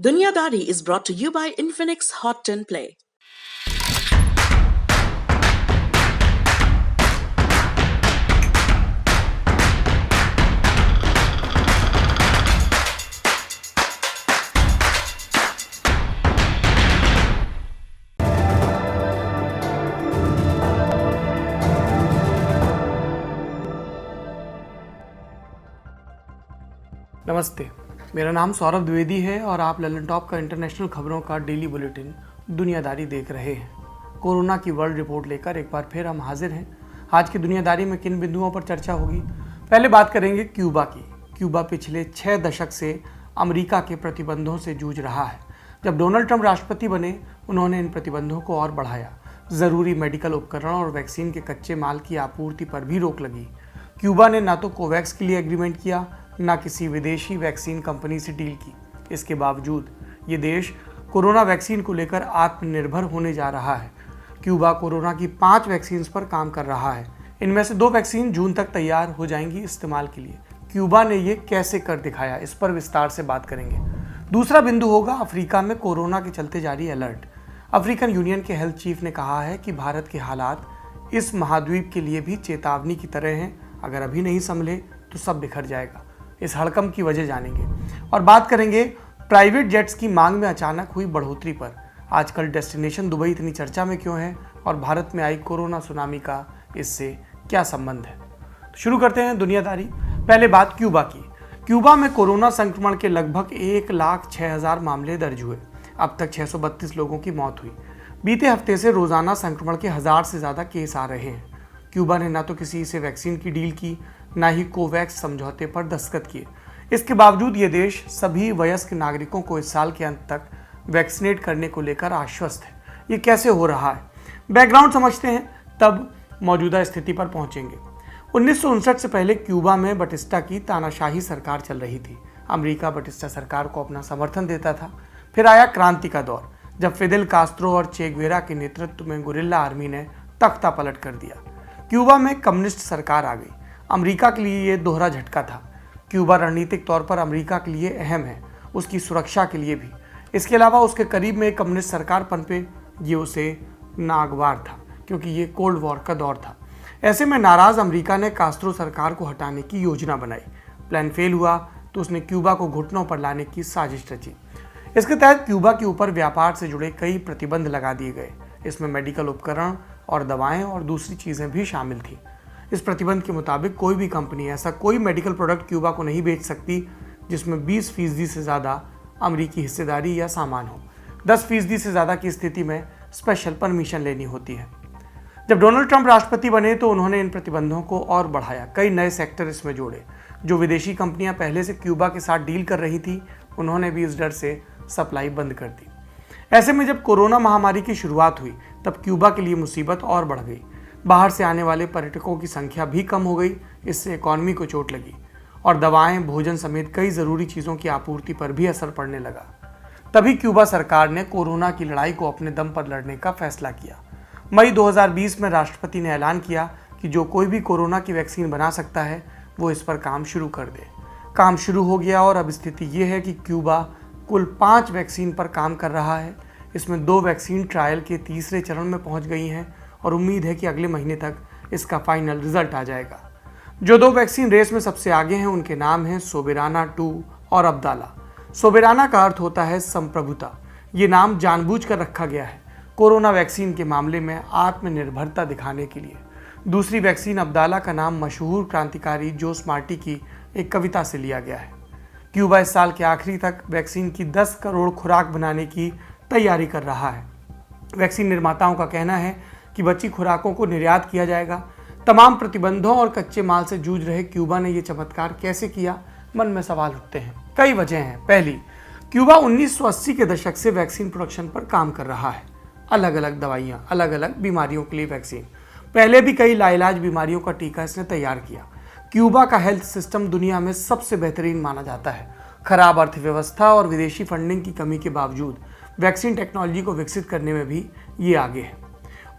Dunyadari is brought to you by Infinix Hot 10 Play. नमस्ते, मेरा नाम सौरभ द्विवेदी है और आप ललन टॉप का इंटरनेशनल खबरों का डेली बुलेटिन दुनियादारी देख रहे हैं। कोरोना की वर्ल्ड रिपोर्ट लेकर एक बार फिर हम हाजिर हैं। आज की दुनियादारी में किन बिंदुओं पर चर्चा होगी? पहले बात करेंगे क्यूबा की। क्यूबा पिछले 6 दशक से अमेरिका के प्रतिबंधों से जूझ रहा है। जब डोनाल्ड ट्रंप राष्ट्रपति बने, उन्होंने इन प्रतिबंधों को और बढ़ाया। ज़रूरी मेडिकल उपकरण और वैक्सीन के कच्चे माल की आपूर्ति पर भी रोक लगी। क्यूबा ने ना तो कोवैक्स के लिए एग्रीमेंट किया, ना किसी विदेशी वैक्सीन कंपनी से डील की। इसके बावजूद ये देश कोरोना वैक्सीन को लेकर आत्मनिर्भर होने जा रहा है। क्यूबा कोरोना की 5 वैक्सीन पर काम कर रहा है। इनमें से 2 वैक्सीन जून तक तैयार हो जाएंगी इस्तेमाल के लिए। क्यूबा ने ये कैसे कर दिखाया, इस पर विस्तार से बात करेंगे। दूसरा बिंदु होगा अफ्रीका में कोरोना के चलते जारी अलर्ट। अफ्रीकन यूनियन के हेल्थ चीफ ने कहा है कि भारत के हालात इस महाद्वीप के लिए भी चेतावनी की तरह हैं। अगर अभी नहीं संभले तो सब बिखर जाएगा। इस हड़कंप की वजह जानेंगे और बात करेंगे प्राइवेट जेट्स की मांग में अचानक हुई बढ़ोतरी पर। आजकल डेस्टिनेशन दुबई इतनी चर्चा में क्यों है और भारत में आई कोरोना सुनामी का इससे क्या संबंध है? तो शुरू करते हैं दुनियादारी। पहले बात क्यूबा की। क्यूबा में कोरोना संक्रमण के लगभग 1,06,000 मामले दर्ज हुए। अब तक 632 लोगों की मौत हुई। बीते हफ्ते से रोजाना संक्रमण के 1000 से ज्यादा केस आ रहे हैं। क्यूबा ने ना तो किसी से वैक्सीन की डील की, ना ही कोवैक्स समझौते पर दस्तखत किए। इसके बावजूद ये देश सभी वयस्क नागरिकों को इस साल के अंत तक वैक्सीनेट करने को लेकर आश्वस्त है। ये कैसे हो रहा है? बैकग्राउंड समझते हैं, तब मौजूदा स्थिति पर पहुंचेंगे। 1959 से पहले क्यूबा में बटिस्टा की तानाशाही सरकार चल रही थी। अमेरिका बटिस्टा सरकार को अपना समर्थन देता था। फिर आया क्रांति का दौर, जब फिदेल कास्त्रो और चे गुवेरा के नेतृत्व में गुरिल्ला आर्मी ने तख्ता पलट कर दिया। क्यूबा में कम्युनिस्ट सरकार आ गई। अमेरिका के लिए ये दोहरा झटका था। क्यूबा रणनीतिक तौर पर अमेरिका के लिए अहम है, उसकी सुरक्षा के लिए भी। इसके अलावा उसके करीब में एक कम्युनिस्ट सरकार पनपे, ये उसे नागवार था, क्योंकि ये कोल्ड वॉर का दौर था। ऐसे में नाराज अमेरिका ने कास्त्रो सरकार को हटाने की योजना बनाई। प्लान फेल हुआ तो उसने क्यूबा को घुटनों पर लाने की साजिश रची। इसके तहत क्यूबा के ऊपर व्यापार से जुड़े कई प्रतिबंध लगा दिए गए। इसमें मेडिकल उपकरण और दवाएं और दूसरी चीज़ें भी शामिल थी। इस प्रतिबंध के मुताबिक कोई भी कंपनी ऐसा कोई मेडिकल प्रोडक्ट क्यूबा को नहीं बेच सकती जिसमें 20% से ज़्यादा अमेरिकी हिस्सेदारी या सामान हो। 10% से ज़्यादा की स्थिति में स्पेशल परमिशन लेनी होती है। जब डोनाल्ड ट्रंप राष्ट्रपति बने तो उन्होंने इन प्रतिबंधों को और बढ़ाया। कई नए सेक्टर इसमें जोड़े। जो विदेशी कंपनियां पहले से क्यूबा के साथ डील कर रही थी, उन्होंने भी इस डर से सप्लाई बंद कर दी। ऐसे में जब कोरोना महामारी की शुरुआत हुई, तब क्यूबा के लिए मुसीबत और बढ़ गई। बाहर से आने वाले पर्यटकों की संख्या भी कम हो गई। इससे इकॉनमी को चोट लगी और दवाएं, भोजन समेत कई ज़रूरी चीज़ों की आपूर्ति पर भी असर पड़ने लगा। तभी क्यूबा सरकार ने कोरोना की लड़ाई को अपने दम पर लड़ने का फैसला किया। मई 2020 में राष्ट्रपति ने ऐलान किया कि जो कोई भी कोरोना की वैक्सीन बना सकता है, वो इस पर काम शुरू कर दे। काम शुरू हो गया और अब स्थिति ये है कि क्यूबा कुल 5 वैक्सीन पर काम कर रहा है। इसमें 2 वैक्सीन ट्रायल के तीसरे चरण में पहुंच गई हैं और उम्मीद है कि अगले महीने तक इसका फाइनल रिजल्ट आ जाएगा। जो 2 वैक्सीन रेस में सबसे आगे हैं, उनके नाम हैं सोबेराना 2 और अब्दाला। सोबेराना का अर्थ होता है संप्रभुता। ये नाम जानबूझकर रखा गया है कोरोना वैक्सीन के मामले में आत्मनिर्भरता दिखाने के लिए। दूसरी वैक्सीन अब्दाला का नाम मशहूर क्रांतिकारी जोस मार्टी की एक कविता से लिया गया है। क्यूबा इस साल के आखिरी तक वैक्सीन की 10 करोड़ खुराक बनाने की तैयारी कर रहा है। वैक्सीन निर्माताओं का कहना है कि बची खुराकों को निर्यात किया जाएगा। तमाम प्रतिबंधों और कच्चे माल से जूझ रहे क्यूबा ने यह चमत्कार कैसे किया? मन में सवाल उठते हैं। कई वजह हैं। पहली, क्यूबा 1980 के दशक से वैक्सीन प्रोडक्शन पर काम कर रहा है। अलग अलग दवाइयाँ, अलग अलग बीमारियों के लिए वैक्सीन। पहले भी कई लाइलाज बीमारियों का टीका इसने तैयार किया। क्यूबा का हेल्थ सिस्टम दुनिया में सबसे बेहतरीन माना जाता है। खराब अर्थव्यवस्था और विदेशी फंडिंग की कमी के बावजूद वैक्सीन टेक्नोलॉजी को विकसित करने में भी ये आगे है।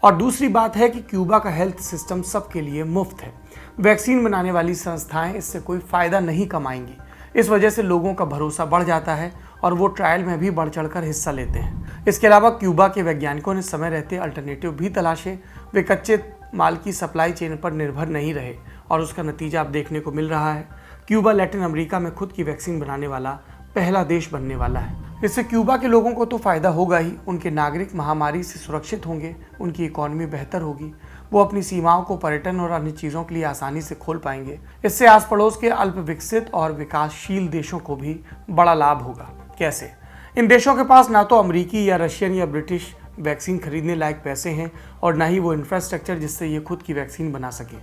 और दूसरी बात है कि क्यूबा का हेल्थ सिस्टम सबके लिए मुफ्त है। वैक्सीन बनाने वाली संस्थाएं इससे कोई फ़ायदा नहीं कमाएंगी। इस वजह से लोगों का भरोसा बढ़ जाता है और वो ट्रायल में भी बढ़ चढ़कर हिस्सा लेते हैं। इसके अलावा क्यूबा के वैज्ञानिकों ने समय रहते अल्टरनेटिव भी तलाशे। वे कच्चे माल की सप्लाई चेन पर निर्भर नहीं रहे और उसका नतीजा अब देखने को मिल रहा है। क्यूबा लैटिन अमेरिका में खुद की वैक्सीन बनाने वाला पहला देश बनने वाला है। इससे क्यूबा के लोगों को तो फायदा होगा ही, उनके नागरिक महामारी से सुरक्षित होंगे, उनकी इकोनॉमी बेहतर होगी, वो अपनी सीमाओं को पर्यटन और अन्य चीज़ों के लिए आसानी से खोल पाएंगे। इससे आस पड़ोस के अल्प विकसित और विकासशील देशों को भी बड़ा लाभ होगा। कैसे? इन देशों के पास ना तो अमेरिकी या रशियन या ब्रिटिश वैक्सीन खरीदने लायक पैसे हैं और ना ही वो इंफ्रास्ट्रक्चर जिससे ये खुद की वैक्सीन बना सके।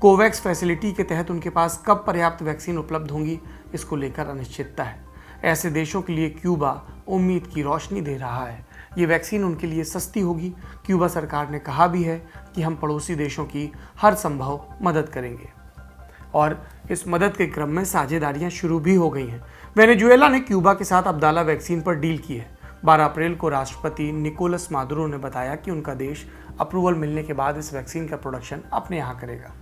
कोवैक्स फैसिलिटी के तहत उनके पास कब पर्याप्त वैक्सीन उपलब्ध होंगी, इसको लेकर अनिश्चितता है। ऐसे देशों के लिए क्यूबा उम्मीद की रोशनी दे रहा है। ये वैक्सीन उनके लिए सस्ती होगी। क्यूबा सरकार ने कहा भी है कि हम पड़ोसी देशों की हर संभव मदद करेंगे और इस मदद के क्रम में साझेदारियां शुरू भी हो गई हैं। वेनेजुएला ने क्यूबा के साथ अब्दाला वैक्सीन पर डील की है। 12 अप्रैल को राष्ट्रपति निकोलस मादुरो ने बताया कि उनका देश अप्रूवल मिलने के बाद इस वैक्सीन का प्रोडक्शन अपने यहाँ करेगा।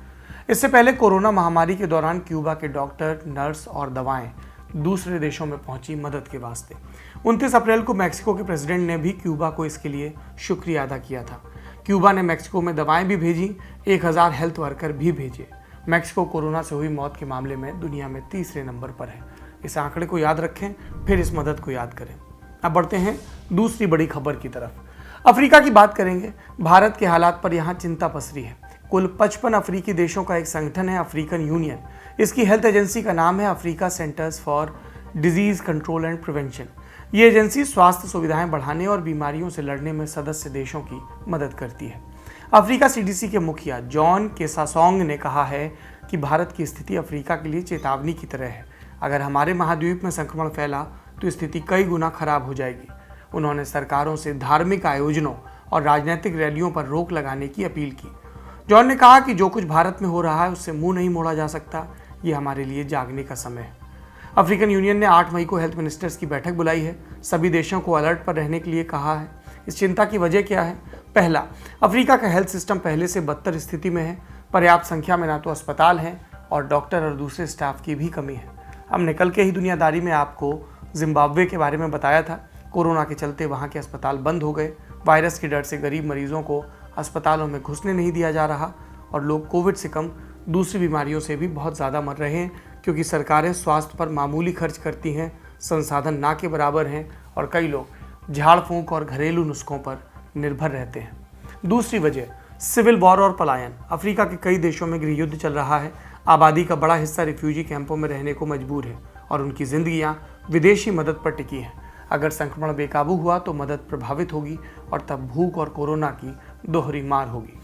इससे पहले कोरोना महामारी के दौरान क्यूबा के डॉक्टर, नर्स और दवाएं दूसरे देशों में पहुंची मदद के वास्ते। 29 अप्रैल को मैक्सिको के प्रेसिडेंट ने भी क्यूबा को इसके लिए शुक्रिया अदा किया था। क्यूबा ने मैक्सिको में दवाएं भी भेजी, 1000 हेल्थ वर्कर भी भेजे। मैक्सिको कोरोना से हुई मौत के मामले में दुनिया में तीसरे नंबर पर है। इस आंकड़े को याद रखें, फिर इस मदद को याद करें। अब बढ़ते हैं दूसरी बड़ी खबर की तरफ। अफ्रीका की बात करेंगे। भारत के हालात पर यहाँ चिंता पसरी है। कुल 55 अफ्रीकी देशों का एक संगठन है अफ्रीकन यूनियन। इसकी हेल्थ एजेंसी का नाम है Africa centres for disease control and prevention. ये एजेंसी स्वास्थ्य सुविधाएं बढ़ाने और बीमारियों से लड़ने में सदस्य देशों की मदद करती है। अफ्रीका सीडीसी के मुखिया जॉन केसासोंग ने कहा है कि भारत की स्थिति अफ्रीका के लिए चेतावनी की तरह है। अगर हमारे महाद्वीप में संक्रमण फैला तो स्थिति कई गुना खराब हो जाएगी। उन्होंने सरकारों से धार्मिक आयोजनों और राजनीतिक रैलियों पर रोक लगाने की अपील की। जॉन ने कहा कि जो कुछ भारत में हो रहा है उससे मुंह नहीं मोड़ा जा सकता। ये हमारे लिए जागने का समय है। अफ्रीकन यूनियन ने 8 मई को हेल्थ मिनिस्टर्स की बैठक बुलाई है। सभी देशों को अलर्ट पर रहने के लिए कहा है। इस चिंता की वजह क्या है? पहला, अफ्रीका का हेल्थ सिस्टम पहले से बदतर स्थिति में है। पर्याप्त संख्या में ना तो अस्पताल हैं और डॉक्टर और दूसरे स्टाफ की भी कमी है। हमने कल के ही दुनियादारी में आपको जिम्बाब्वे के बारे में बताया था। कोरोना के चलते वहाँ के अस्पताल बंद हो गए। वायरस के डर से गरीब मरीजों को अस्पतालों में घुसने नहीं दिया जा रहा और लोग कोविड से कम दूसरी बीमारियों से भी बहुत ज़्यादा मर रहे हैं, क्योंकि सरकारें स्वास्थ्य पर मामूली खर्च करती हैं, संसाधन ना के बराबर हैं और कई लोग झाड़ फूंक और घरेलू नुस्खों पर निर्भर रहते हैं। दूसरी वजह, सिविल वॉर और पलायन। अफ्रीका के कई देशों में गृह युद्ध चल रहा है। आबादी का बड़ा हिस्सा रिफ्यूजी कैंपों में रहने को मजबूर है और उनकी जिंदगियां विदेशी मदद पर टिकी हैं। अगर संक्रमण बेकाबू हुआ तो मदद प्रभावित होगी और तब भूख और कोरोना की दोहरी मार होगी।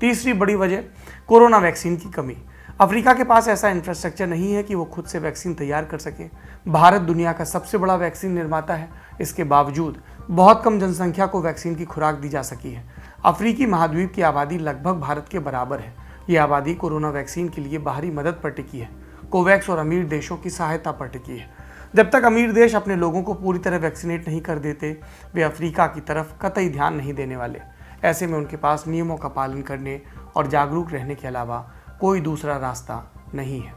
तीसरी बड़ी वजह, कोरोना वैक्सीन की कमी। अफ्रीका के पास ऐसा इंफ्रास्ट्रक्चर नहीं है कि वो खुद से वैक्सीन तैयार कर सके। भारत दुनिया का सबसे बड़ा वैक्सीन निर्माता है। इसके बावजूद बहुत कम जनसंख्या को वैक्सीन की खुराक दी जा सकी है। अफ्रीकी महाद्वीप की आबादी लगभग भारत के बराबर है। ये आबादी कोरोना वैक्सीन के लिए बाहरी मदद पर टिकी है, कोवैक्स और अमीर देशों की सहायता पर टिकी है। जब तक अमीर देश अपने लोगों को पूरी तरह वैक्सीनेट नहीं कर देते, वे अफ्रीका की तरफ कतई ध्यान नहीं देने वाले। ऐसे में उनके पास नियमों का पालन करने और जागरूक रहने के अलावा कोई दूसरा रास्ता नहीं है।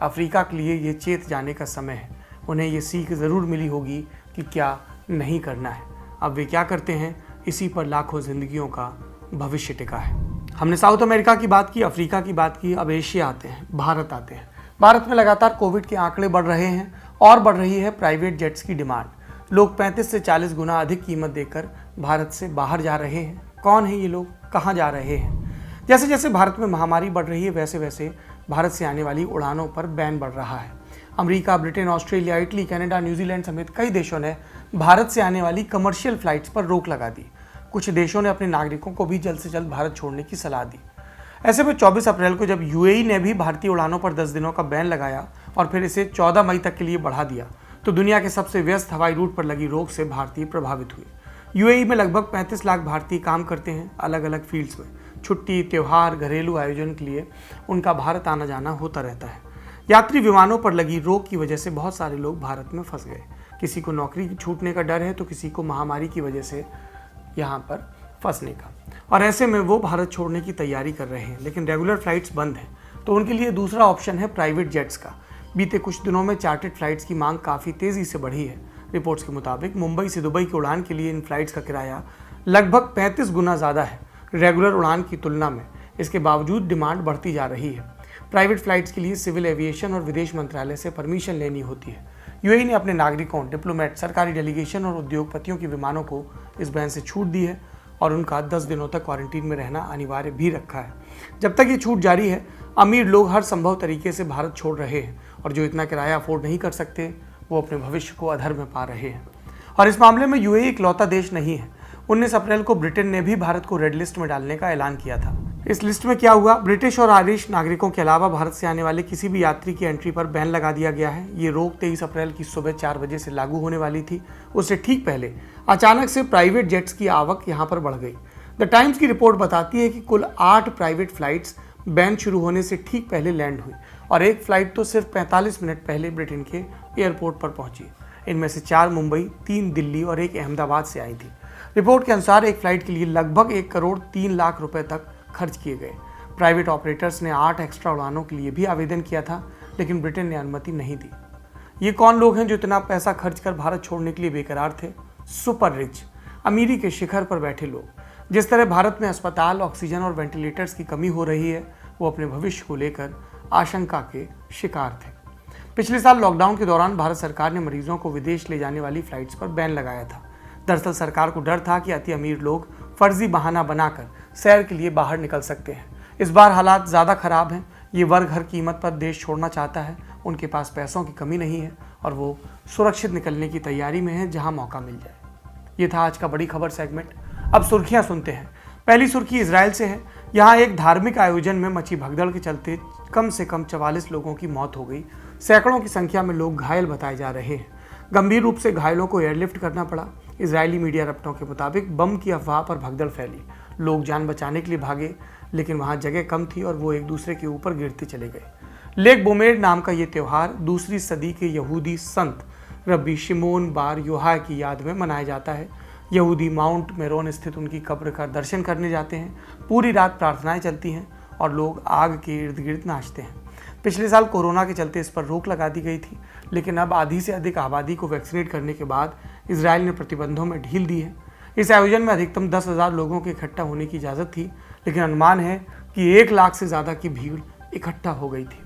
अफ्रीका के लिए ये चेत जाने का समय है। उन्हें ये सीख ज़रूर मिली होगी कि क्या नहीं करना है। अब वे क्या करते हैं, इसी पर लाखों जिंदगियों का भविष्य टिका है। हमने साउथ अमेरिका की बात की, अफ्रीका की बात की, अब एशिया आते हैं, भारत आते हैं। भारत में लगातार कोविड के आंकड़े बढ़ रहे हैं और बढ़ रही है प्राइवेट जेट्स की डिमांड। लोग 35 से 40 गुना अधिक कीमत देकर भारत से बाहर जा रहे हैं। कौन है ये लोग, कहाँ जा रहे हैं? जैसे जैसे भारत में महामारी बढ़ रही है वैसे वैसे भारत से आने वाली उड़ानों पर बैन बढ़ रहा है। America, Britain, Australia, Italy, Canada, New Zealand समेत कई देशों ने भारत से आने वाली कमर्शियल फ्लाइट्स पर रोक लगा दी। कुछ देशों ने अपने नागरिकों को भी जल्द से जल्द भारत छोड़ने की सलाह दी। ऐसे में 24 अप्रैल को जब यूएई ने भी भारतीय उड़ानों पर 10 दिनों का बैन लगाया और फिर इसे 14 मई तक के लिए बढ़ा दिया, तो दुनिया के सबसे व्यस्त हवाई रूट पर लगी रोक से भारतीय प्रभावित हुए। यूएई में लगभग 35 लाख भारतीय काम करते हैं अलग अलग फील्ड्स में। छुट्टी, त्यौहार, घरेलू आयोजन के लिए उनका भारत आना जाना होता रहता है। यात्री विमानों पर लगी रोक की वजह से बहुत सारे लोग भारत में फंस गए। किसी को नौकरी छूटने का डर है तो किसी को महामारी की वजह से यहाँ पर फंसने का, और ऐसे में वो भारत छोड़ने की तैयारी कर रहे हैं। लेकिन रेगुलर फ्लाइट्स बंद हैं, तो उनके लिए दूसरा ऑप्शन है प्राइवेट जेट्स का। बीते कुछ दिनों में चार्टर्ड फ्लाइट्स की मांग काफ़ी तेज़ी से बढ़ी है। रिपोर्ट्स के मुताबिक मुंबई से दुबई की उड़ान के लिए इन फ्लाइट्स का किराया लगभग 35 गुना ज़्यादा है रेगुलर उड़ान की तुलना में। इसके बावजूद डिमांड बढ़ती जा रही है। प्राइवेट फ्लाइट्स के लिए सिविल एविएशन और विदेश मंत्रालय से परमिशन लेनी होती है। यूएई ने अपने नागरिकों, डिप्लोमेट, सरकारी डेलीगेशन और उद्योगपतियों के विमानों को इस बैन से छूट दी है और उनका 10 दिनों तक क्वारंटीन में रहना अनिवार्य भी रखा है। जब तक ये छूट जारी है, अमीर लोग हर संभव तरीके से भारत छोड़ रहे हैं और जो इतना किराया अफोर्ड नहीं कर सकते वो अपने भविष्य को अधर में पा रहे हैं। और इस मामले में यूएई इकलौता देश नहीं है। 19 अप्रैल को ब्रिटेन ने भी भारत को रेड लिस्ट में डालने का ऐलान किया था। इस लिस्ट में क्या हुआ? ब्रिटिश और आयरिश नागरिकों के अलावा भारत से आने वाले किसी भी यात्री की एंट्री पर बैन लगा दिया गया है। ये रोक 23 अप्रैल की सुबह 4 बजे से लागू होने वाली थी। उससे ठीक पहले अचानक से प्राइवेट जेट्स की आवक यहाँ पर बढ़ गई। द टाइम्स की रिपोर्ट बताती है कि कुल 8 प्राइवेट फ्लाइट्स बैन शुरू होने से ठीक पहले लैंड हुई और एक फ्लाइट तो सिर्फ 45 मिनट पहले ब्रिटेन के एयरपोर्ट पर पहुंची। इनमें से 4 मुंबई, 3 दिल्ली और 1 अहमदाबाद से आई थी। रिपोर्ट के अनुसार एक फ्लाइट के लिए लगभग 1 करोड़ 3 लाख रुपए तक खर्च किए गए। प्राइवेट ऑपरेटर्स ने 8 एक्स्ट्रा उड़ानों के लिए भी आवेदन किया था, लेकिन ब्रिटेन ने अनुमति नहीं दी। ये कौन लोग हैं जो इतना पैसा खर्च कर भारत छोड़ने के लिए बेकरार थे? सुपर रिच, अमीरी के शिखर पर बैठे लोग। जिस तरह भारत में अस्पताल, ऑक्सीजन और वेंटिलेटर्स की कमी हो रही है, वो अपने भविष्य को लेकर आशंका के शिकार थे। पिछले साल लॉकडाउन के दौरान भारत सरकार ने मरीजों को विदेश ले जाने वाली फ्लाइट्स पर बैन लगाया था। दरअसल सरकार को डर था कि अति अमीर लोग फर्जी बहाना बनाकर सैर के लिए बाहर निकल सकते हैं। इस बार हालात ज़्यादा खराब हैं। ये वर्ग हर कीमत पर देश छोड़ना चाहता है। उनके पास पैसों की कमी नहीं है और वो सुरक्षित निकलने की तैयारी में है जहां मौका मिल जाए। ये था आज का बड़ी खबर सेगमेंट। अब सुर्खियां सुनते हैं। पहली सुर्खी इजराइल से है। यहाँ एक धार्मिक आयोजन में मची भगदड़ के चलते कम से कम 44 लोगों की मौत हो गई। सैकड़ों की संख्या में लोग घायल बताए जा रहे हैं। गंभीर रूप से घायलों को एयरलिफ्ट करना पड़ा। इजरायली मीडिया रपटों के मुताबिक बम की अफवाह पर भगदड़ फैली। लोग जान बचाने के लिए भागे, लेकिन वहां जगह कम थी और वो एक दूसरे के ऊपर गिरते चले गए। लेक बोमेर नाम का ये त्यौहार 2री सदी के यहूदी संत रब्बी शिमोन बार योहाय की याद में मनाया जाता है। यहूदी माउंट मेरोन स्थित उनकी कब्र का दर्शन करने जाते हैं। पूरी रात प्रार्थनाएं चलती हैं और लोग आग के इर्द गिर्द नाचते हैं। पिछले साल कोरोना के चलते इस पर रोक लगा दी गई थी, लेकिन अब आधी से अधिक आबादी को वैक्सीनेट करने के बाद इजराइल ने प्रतिबंधों में ढील दी है। इस आयोजन में अधिकतम 10,000 लोगों के इकट्ठा होने की इजाज़त थी, लेकिन अनुमान है कि 1 लाख से ज़्यादा की भीड़ इकट्ठा हो गई थी।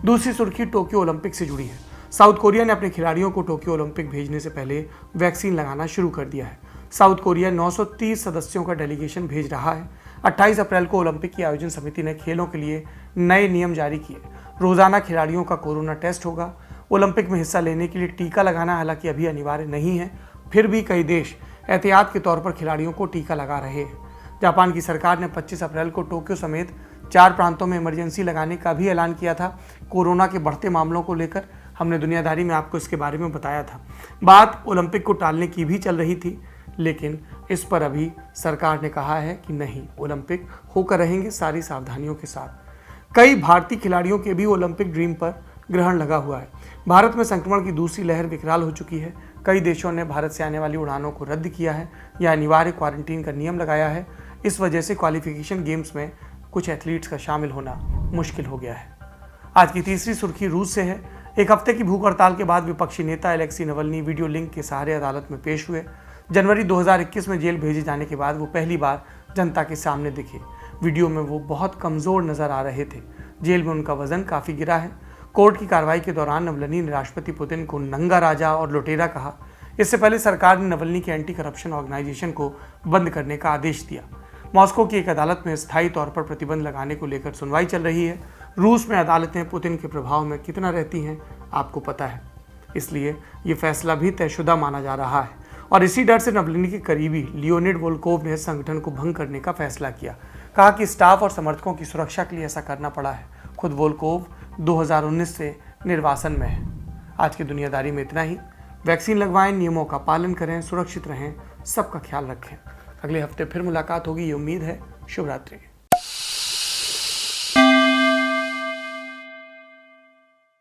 दूसरी सुर्खी टोक्यो ओलंपिक से जुड़ी है। साउथ कोरिया ने अपने खिलाड़ियों को टोक्यो ओलंपिक भेजने से पहले वैक्सीन लगाना शुरू कर दिया है। साउथ कोरिया 930 सदस्यों का डेलीगेशन भेज रहा है। 28 अप्रैल को ओलंपिक की आयोजन समिति ने खेलों के लिए नए नियम जारी किए। रोजाना खिलाड़ियों का कोरोना टेस्ट होगा। ओलंपिक में हिस्सा लेने के लिए टीका लगाना हालांकि अभी अनिवार्य नहीं है, फिर भी कई देश एहतियात के तौर पर खिलाड़ियों को टीका लगा रहे हैं। जापान की सरकार ने 25 अप्रैल को टोक्यो समेत 4 प्रांतों में इमरजेंसी लगाने का भी ऐलान किया था। कोरोना के बढ़ते मामलों को लेकर हमने दुनियादारी में आपको इसके बारे में बताया था। बात ओलंपिक को टालने की भी चल रही थी, लेकिन इस पर अभी सरकार ने कहा है कि नहीं, ओलंपिक होकर रहेंगे सारी सावधानियों के साथ। कई भारतीय खिलाड़ियों के भी ओलंपिक ड्रीम पर ग्रहण लगा हुआ है। भारत में संक्रमण की दूसरी लहर विकराल हो चुकी है। कई देशों ने भारत से आने वाली उड़ानों को रद्द किया है या अनिवार्य क्वारंटीन का नियम लगाया है। इस वजह से क्वालिफिकेशन गेम्स में कुछ एथलीट्स का शामिल होना मुश्किल हो गया है। आज की तीसरी सुर्खी रूस से है। एक हफ्ते की भूख हड़ताल के बाद विपक्षी नेता अलेक्सी नवल्नी वीडियो लिंक के सहारे अदालत में पेश हुए। जनवरी 2021 में जेल भेजे जाने के बाद वो पहली बार जनता के सामने दिखे। वीडियो में वो बहुत कमज़ोर नजर आ रहे थे। जेल में उनका वजन काफ़ी गिरा है। कोर्ट की कार्रवाई के दौरान नवल्नी ने राष्ट्रपति पुतिन को नंगा राजा और लुटेरा कहा। इससे पहले सरकार ने नवल्नी के एंटी करप्शन ऑर्गेनाइजेशन को बंद करने का आदेश दिया। मॉस्को की एक अदालत में स्थायी तौर पर प्रतिबंध लगाने को लेकर सुनवाई चल रही है। रूस में अदालतें पुतिन के प्रभाव में कितना रहती हैं आपको पता है, इसलिए ये फैसला भी तयशुदा माना जा रहा है। और इसी डर से नवल्नी के करीबी लियोनिड वोल्कोव ने संगठन को भंग करने का फैसला किया। कहा कि स्टाफ और समर्थकों की सुरक्षा के लिए ऐसा करना पड़ा है। खुद वोल्कोव 2019 से निर्वासन में है। आज की दुनियादारी में इतना ही। वैक्सीन लगवाएं, नियमों का पालन करें, सुरक्षित रहें, सबका ख्याल रखें। अगले हफ्ते फिर मुलाकात होगी, ये उम्मीद है। शुभ रात्रि।